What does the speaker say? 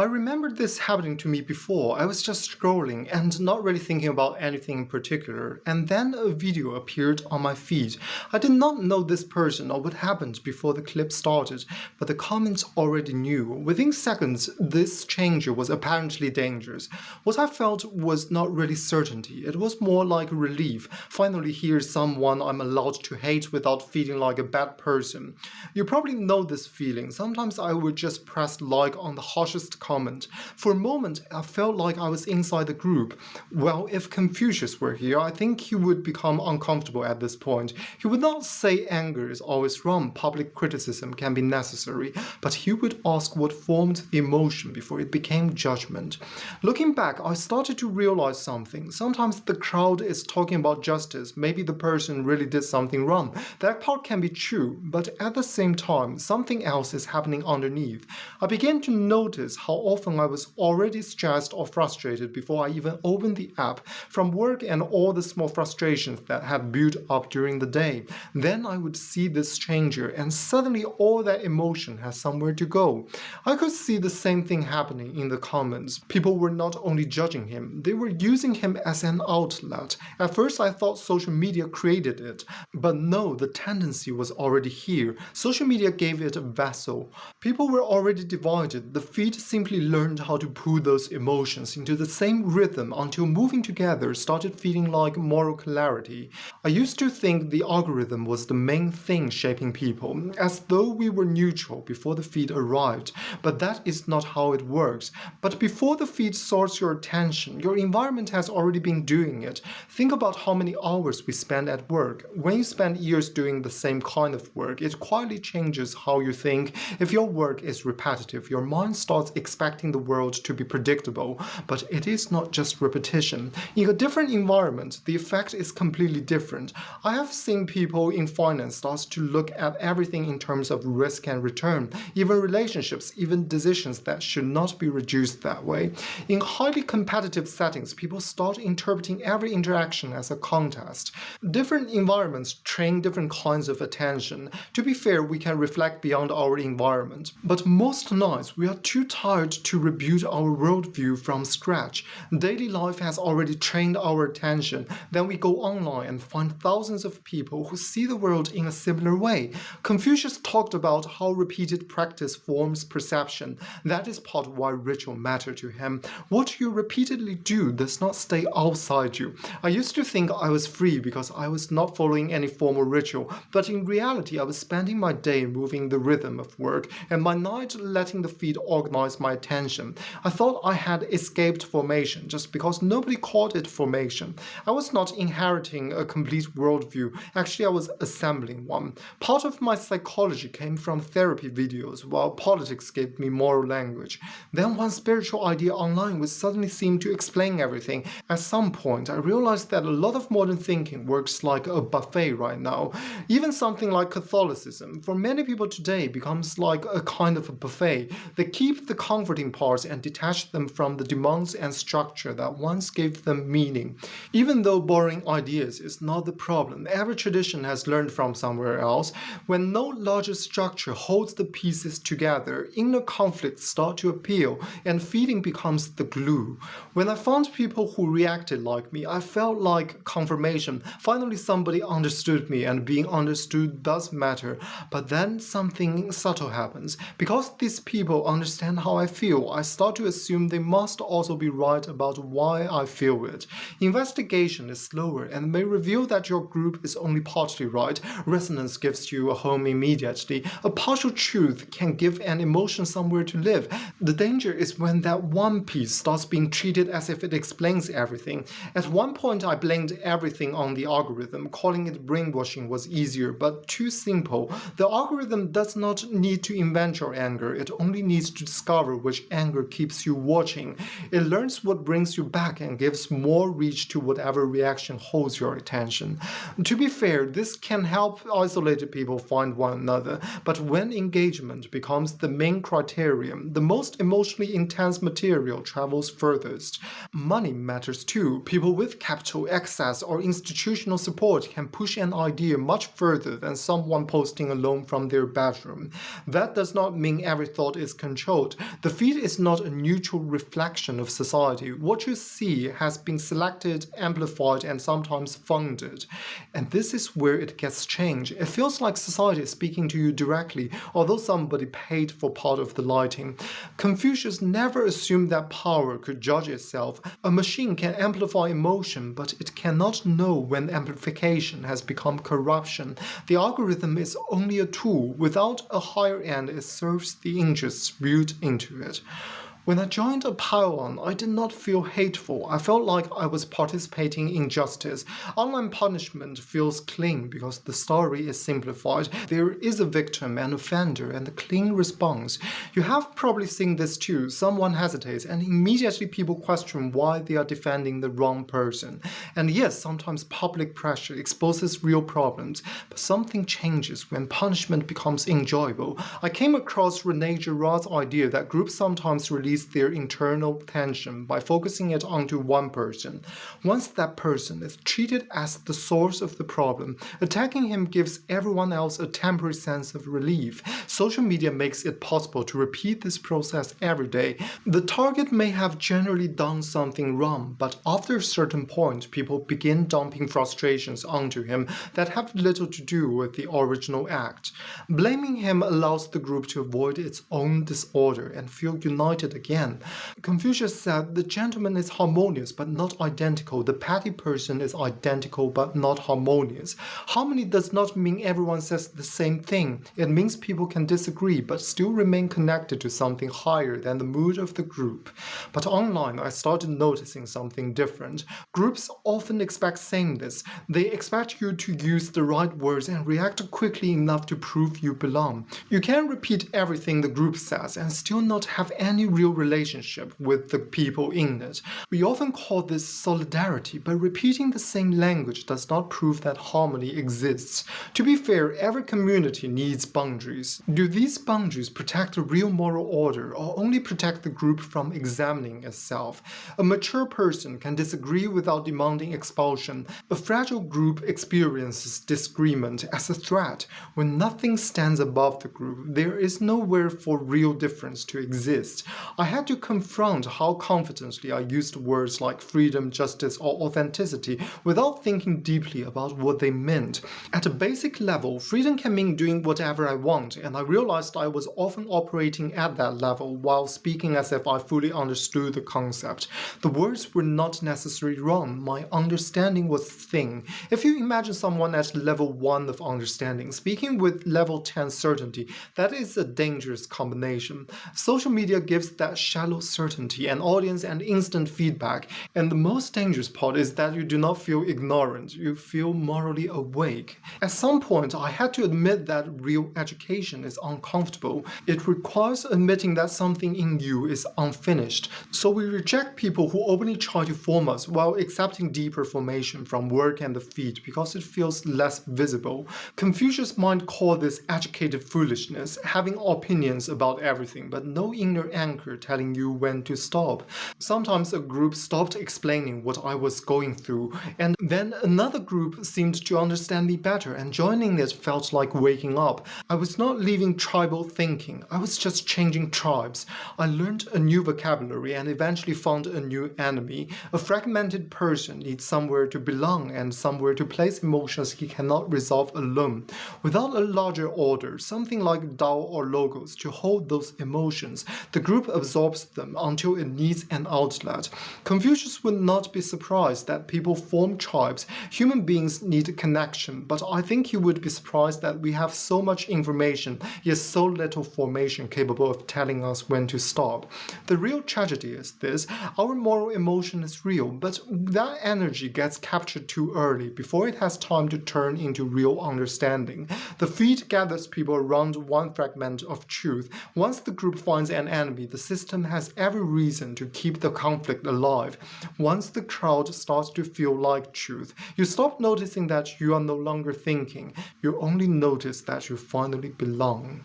I remember this happening to me before. I was just scrolling and not really thinking about anything in particular, and then a video appeared on my feed. I did not know this person or what happened before the clip started, but the comments already knew. Within seconds, this changer was apparently dangerous. What I felt was not really certainty, it was more like relief. Finally, here's someone I'm allowed to hate without feeling like a bad person. You probably know this feeling. Sometimes I would just press like on the harshest comment. For a moment, I felt like I was inside the group. Well, if Confucius were here, I think he would become uncomfortable at this point. He would not say anger is always wrong, public criticism can be necessary, but he would ask what formed the emotion before it became judgment. Looking back, I started to realize something. Sometimes the crowd is talking about justice. Maybe the person really did something wrong. That part can be true, but at the same time, something else is happening underneath. I began to notice how often I was already stressed or frustrated before I even opened the app, from work and all the small frustrations that had built up during the day. Then I would see this changer, and suddenly all that emotion has somewhere to go. I could see the same thing happening in the comments. People were not only judging him, they were using him as an outlet. At first I thought social media created it, but no, the tendency was already here. Social media gave it a vessel. People were already divided. The feed simply learned how to pull those emotions into the same rhythm until moving together started feeling like moral clarity. I used to think the algorithm was the main thing shaping people, as though we were neutral before the feed arrived, but that is not how it works. But before the feed sorts your attention, your environment has already been doing it. Think about how many hours we spend at work. When you spend years doing the same kind of work, it quietly changes how you think. If your work is repetitive, your mind starts expecting the world to be predictable, but it is not just repetition. In a different environment, the effect is completely different. I have seen people in finance start to look at everything in terms of risk and return, even relationships, even decisions that should not be reduced that way. In highly competitive settings, people start interpreting every interaction as a contest. Different environments train different kinds of attention. To be fair, we can reflect beyond our environment. But most nights, we are too tired to rebuild our worldview from scratch. Daily life has already trained our attention. Then we go online and find thousands of people who see the world in a similar way. Confucius talked about how repeated practice forms perception. That is part of why ritual matter to him. What you repeatedly do does not stay outside you. I used to think I was free because I was not following any formal ritual, but in reality I was spending my day moving the rhythm of work and my night letting the feed organize my attention. I thought I had escaped formation just because nobody called it formation. I was not inheriting a complete worldview. Actually, I was assembling one. Part of my psychology came from therapy videos, while politics gave me moral language. Then one spiritual idea online would suddenly seem to explain everything. At some point, I realized that a lot of modern thinking works like a buffet right now. Even something like Catholicism, for many people today, becomes like a kind of a buffet. They keep the comforting parts and detach them from the demands and structure that once gave them meaning. Even though borrowing ideas is not the problem, every tradition has learned from somewhere else. When no larger structure holds the pieces together, inner conflicts start to appear, and feeling becomes the glue. When I found people who reacted like me, I felt like confirmation. Finally, somebody understood me, and being understood does matter. But then something subtle happens. Because these people understand how I feel, I start to assume they must also be right about why I feel it. Investigation is slower and may reveal that your group is only partly right. Resonance gives you a home immediately. A partial truth can give an emotion somewhere to live. The danger is when that one piece starts being treated as if it explains everything. At one point, I blamed everything on the algorithm. Calling it brainwashing was easier, but too simple. The algorithm does not need to invent your anger. It only needs to discover which anger keeps you watching. It learns what brings you back and gives more reach to whatever reaction holds your attention. To be fair, this can help isolated people find one another, but when engagement becomes the main criterion, the most emotionally intense material travels furthest. Money matters too. People with capital, access, or institutional support can push an idea much further than someone posting alone from their bedroom. That does not mean every thought is controlled. The The feed is not a neutral reflection of society. What you see has been selected, amplified, and sometimes funded. And this is where it gets changed. It feels like society is speaking to you directly, although somebody paid for part of the lighting. Confucius never assumed that power could judge itself. A machine can amplify emotion, but it cannot know when amplification has become corruption. The algorithm is only a tool. Without a higher end, it serves the interests built into it. When I joined a pile-on, I did not feel hateful. I felt like I was participating in justice. Online punishment feels clean because the story is simplified. There is a victim and offender and a clean response. You have probably seen this too. Someone hesitates and immediately people question why they are defending the wrong person. And yes, sometimes public pressure exposes real problems, but something changes when punishment becomes enjoyable. I came across Rene Girard's idea that groups sometimes release their internal tension by focusing it onto one person. Once that person is treated as the source of the problem, attacking him gives everyone else a temporary sense of relief. Social media makes it possible to repeat this process every day. The target may have generally done something wrong, but after a certain point, people begin dumping frustrations onto him that have little to do with the original act. Blaming him allows the group to avoid its own disorder and feel united again. Confucius said the gentleman is harmonious but not identical. The petty person is identical but not harmonious. Harmony does not mean everyone says the same thing. It means people can disagree but still remain connected to something higher than the mood of the group. But online, I started noticing something different. Groups often expect sameness. They expect you to use the right words and react quickly enough to prove you belong. You can repeat everything the group says and still not have any real relationship with the people in it. We often call this solidarity, but repeating the same language does not prove that harmony exists. To be fair, every community needs boundaries. Do these boundaries protect a real moral order or only protect the group from examining itself? A mature person can disagree without demanding expulsion. A fragile group experiences disagreement as a threat. When nothing stands above the group, there is nowhere for real difference to exist. I had to confront how confidently I used words like freedom, justice, or authenticity without thinking deeply about what they meant. At a basic level, freedom can mean doing whatever I want, and I realized I was often operating at that level while speaking as if I fully understood the concept. The words were not necessarily wrong, my understanding was thin. If you imagine someone at level 1 of understanding speaking with level 10 certainty, that is a dangerous combination. Social media gives that shallow certainty, an audience, and instant feedback. And the most dangerous part is that you do not feel ignorant, you feel morally awake. At some point, I had to admit that real education is uncomfortable. It requires admitting that something in you is unfinished. So we reject people who openly try to form us while accepting deeper formation from work and the feed because it feels less visible. Confucius might call this educated foolishness, having opinions about everything but no inner anchor telling you when to stop. Sometimes a group stopped explaining what I was going through, and then another group seemed to understand me better, and joining it felt like waking up. I was not leaving tribal thinking, I was just changing tribes. I learned a new vocabulary and eventually found a new enemy. A fragmented person needs somewhere to belong and somewhere to place emotions he cannot resolve alone. Without a larger order, something like Tao or Logos to hold those emotions, the group absorbs them until it needs an outlet. Confucius would not be surprised that people form tribes. Human beings need connection, but I think he would be surprised that we have so much information, yet so little formation capable of telling us when to stop. The real tragedy is this: our moral emotion is real, but that energy gets captured too early, before it has time to turn into real understanding. The feed gathers people around one fragment of truth. Once the group finds an enemy, the system has every reason to keep the conflict alive. Once the crowd starts to feel like truth, you stop noticing that you are no longer thinking. You only notice that you finally belong.